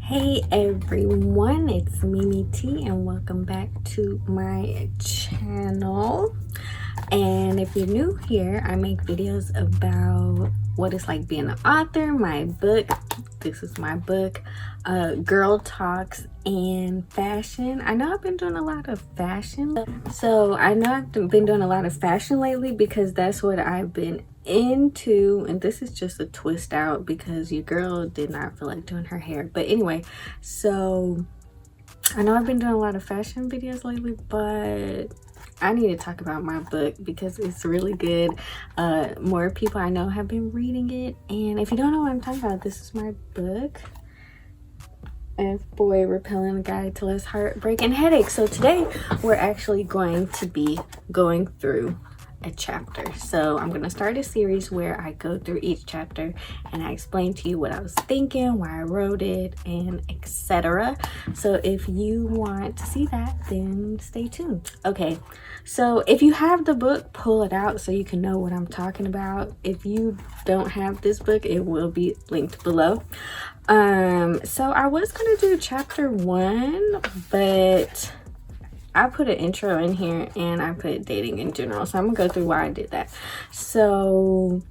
Hey everyone, it's Mimi T and welcome back to my channel. And if you're new here, I make videos about what it's like being an author, my book. This is my book, girl talks and fashion. I know I've been doing a lot of fashion. Lately because that's what I've been into, and this is just a twist out because your girl did not feel like doing her hair. But anyway, so I know I've been doing a lot of fashion videos lately, but I need to talk about my book because it's really good. More people I know have been reading it, and if you don't know what I'm talking about, this is my book, Fboy Repellent, a guide to less heartbreak and headaches. So today we're actually going to be going through a chapter. So I'm going to start a series where I go through each chapter and I explain to you what I was thinking, why I wrote it, and etc. So if you want to see that, then stay tuned. Okay, so if you have the book, pull it out so you can know what I'm talking about. If you don't have this book, it will be linked below. So I was gonna do chapter 1, but I put an intro in here and I put dating in general. So I'm gonna go through why I did that. So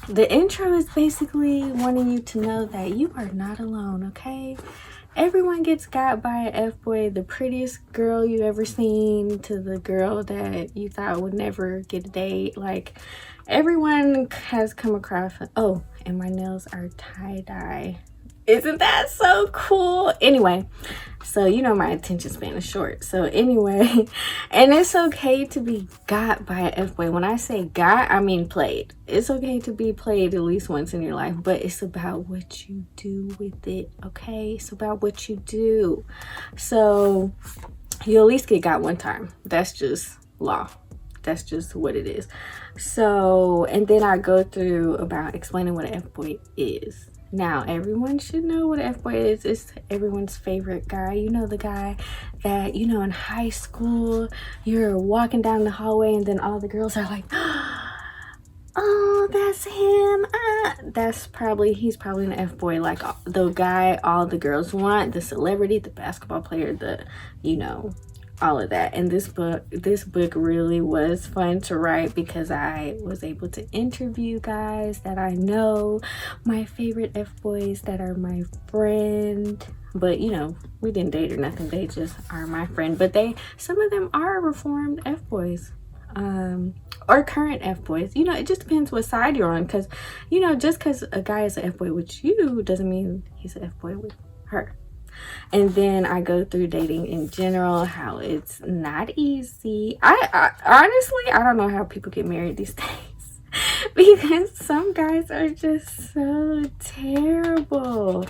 the intro is basically wanting you to know that you are not alone, okay? Everyone gets got by an F-boy, the prettiest girl you ever seen to the girl that you thought would never get a date. Like, everyone has come across. Oh, and my nails are tie-dye. Isn't that so cool? Anyway, so you know my attention span is short. So anyway, and it's okay to be got by an F-boy. When I say got, I mean played. It's okay to be played at least once in your life, but it's about what you do with it, okay? It's about what you do. So you at least get got one time. That's just law. That's just what it is. So, and then I go through about explaining what an F-boy is. Now, everyone should know what an F-boy is. It's everyone's favorite guy. You know, the guy that, you know, in high school, you're walking down the hallway and then all the girls are like, oh, that's him. He's probably an F-boy, like the guy all the girls want, the celebrity, the basketball player, the, you know, all of that. And this book really was fun to write because I was able to interview guys that I know, my favorite F-boys that are my friend. But you know, we didn't date or nothing, they just are my friend. But some of them are reformed F-boys, or current F-boys. You know, it just depends what side you're on, because you know, just because a guy is an F-boy with you doesn't mean he's an F-boy with her. And then I go through dating in general, how it's not easy. I honestly, I don't know how people get married these days because some guys are just so terrible.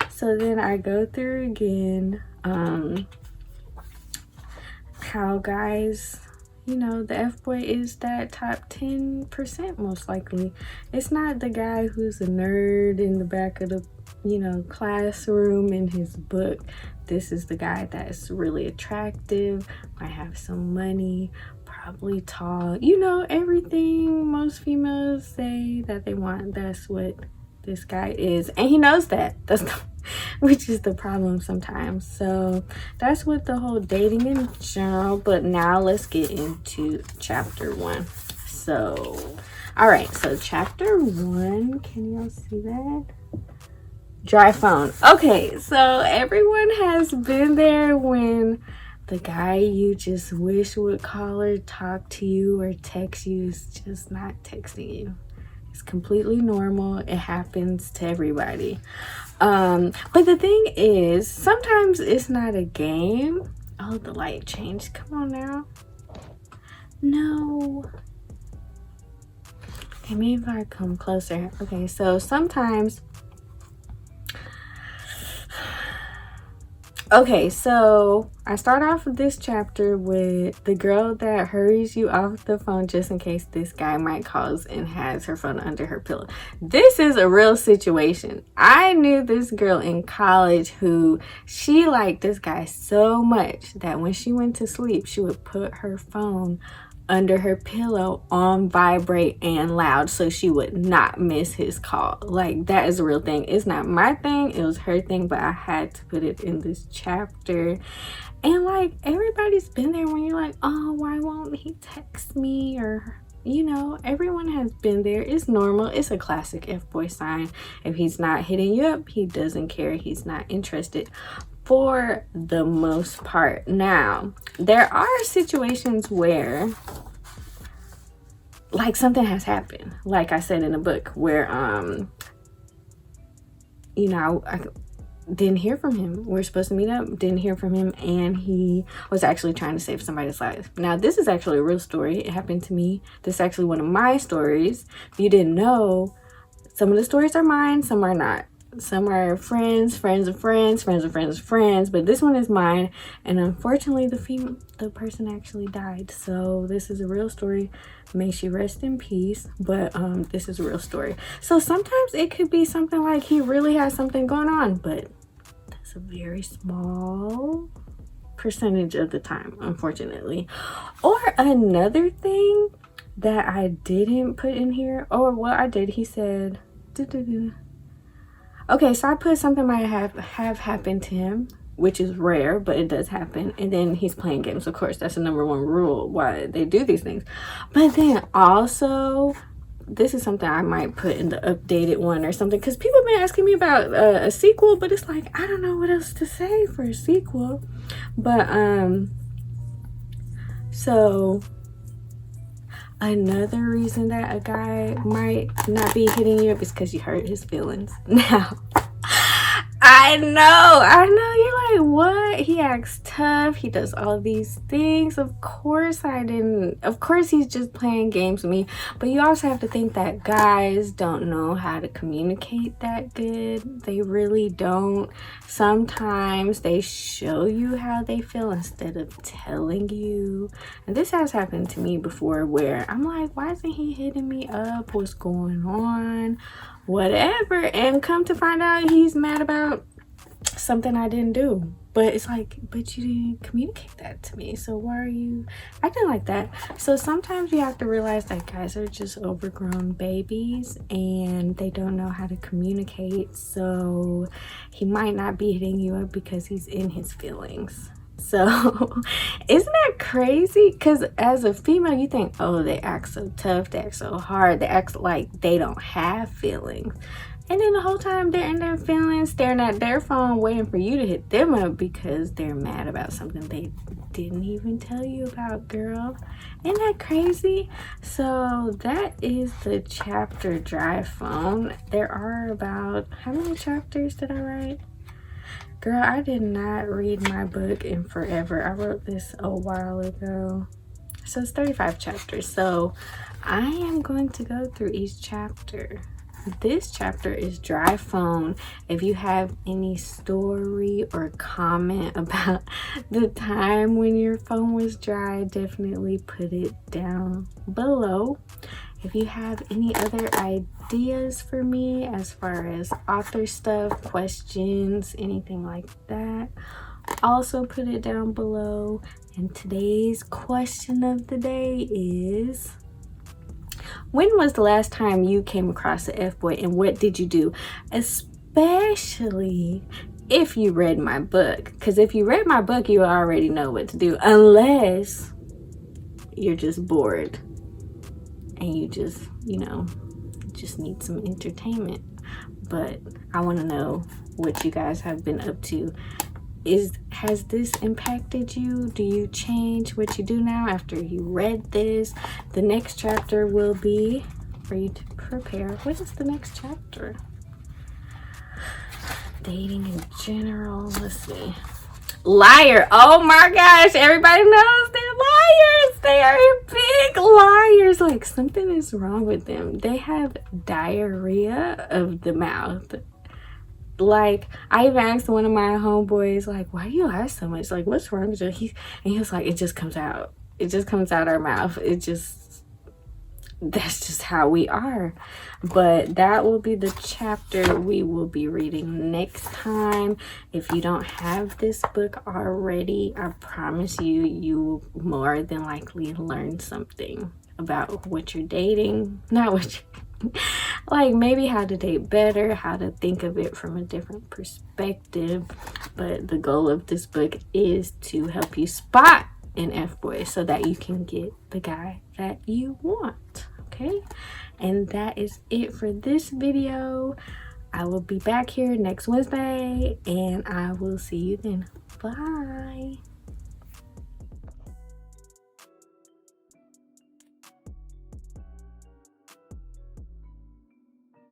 So then I go through again how guys, you know, the F-boy is that top 10% most likely. It's not the guy who's a nerd in the back of the, you know, classroom in his book. This is the guy that's really attractive, might have some money, probably tall, you know, everything most females say that they want. That's what this guy is, and he knows that. Which is the problem sometimes. So that's what the whole dating in general. But now let's get into chapter 1. So all right, so chapter 1, can y'all see that? Dry phone. Okay, so everyone has been there when the guy you just wish would call or talk to you or text you is just not texting you. It's completely normal. It happens to everybody. But the thing is, sometimes it's not a game. Oh, the light changed. Come on now. No. Okay, maybe if I come closer. Okay, so sometimes. Okay, so I start off this chapter with the girl that hurries you off the phone just in case this guy might call and has her phone under her pillow. This is a real situation. I knew this girl in college who she liked this guy so much that when she went to sleep, she would put her phone under her pillow on vibrate and loud so she would not miss his call. Like, that is a real thing. It's not my thing, it was her thing, but I had to put it in this chapter. And like, everybody's been there when you're like, oh, why won't he text me? Or, you know, everyone has been there. It's normal. It's a classic F-boy sign. If he's not hitting you up, he doesn't care. He's not interested, for the most part. Now, there are situations where like something has happened, like I said in the book, where you know, I didn't hear from him. We're supposed to meet up, didn't hear from him, and he was actually trying to save somebody's life. Now, this is actually a real story. It happened to me. This is actually one of my stories. If you didn't know, some of the stories are mine, some are not. Some are friends, friends of friends, friends of friends of friends, but this one is mine. And unfortunately, the person actually died. So this is a real story. May she rest in peace. But this is a real story. So sometimes it could be something like he really has something going on, but that's a very small percentage of the time, unfortunately. Or another thing that I didn't put in here, or well, I did. He said, okay, so I put something might have happened to him, which is rare, but it does happen. And then he's playing games. Of course, that's the number one rule why they do these things. But then also, this is something I might put in the updated one or something, because people have been asking me about a sequel, but it's like, I don't know what else to say for a sequel. But so another reason that a guy might not be hitting you up is because you hurt his feelings. Now, I know, you're like, what? He acts tough, he does all these things. Of course he's just playing games with me. But you also have to think that guys don't know how to communicate that good. They really don't. Sometimes they show you how they feel instead of telling you. And this has happened to me before, where I'm like, why isn't he hitting me up? What's going on? Whatever. And come to find out, he's mad about something I didn't do. But it's like, but you didn't communicate that to me, so why are you acting like that? So sometimes you have to realize that guys are just overgrown babies and they don't know how to communicate. So he might not be hitting you up because he's in his feelings. So isn't that crazy? Because as a female, you think, oh, they act so tough, they act so hard, they act like they don't have feelings. And then the whole time they're in their feelings, staring at their phone, waiting for you to hit them up because they're mad about something they didn't even tell you about, girl. Isn't that crazy? So that is the chapter Dry Phone. There are about, how many chapters did I write? Girl, I did not read my book in forever. I wrote this a while ago. So it's 35 chapters. So I am going to go through each chapter. This chapter is Dry Phone. If you have any story or comment about the time when your phone was dry, definitely put it down below. If you have any other ideas for me as far as author stuff, questions, anything like that, also put it down below. And today's question of the day is, when was the last time you came across an F-boy and what did you do? Especially if you read my book. Because if you read my book, you already know what to do. Unless you're just bored and you just, just need some entertainment. But I want to know what you guys have been up to. Has this impacted you? Do you change what you do now after you read this? The next chapter will be for you to prepare. What is the next chapter? Dating in general. Let's see. Liar. Oh my gosh, everybody knows they're liars. They are big liars. Like, something is wrong with them. They have diarrhea of the mouth. Like, I even asked one of my homeboys, like, why do you lie so much? Like, what's wrong with you? And he was like, it just comes out. It just comes out our mouth. that's just how we are. But that will be the chapter we will be reading next time. If you don't have this book already, I promise you, you will more than likely learn something about what you're dating. Not what you like, maybe how to date better, how to think of it from a different perspective. But the goal of this book is to help you spot an F-boy so that you can get the guy that you want. Okay, and that is it for this video. I will be back here next Wednesday, and I will see you then. Bye.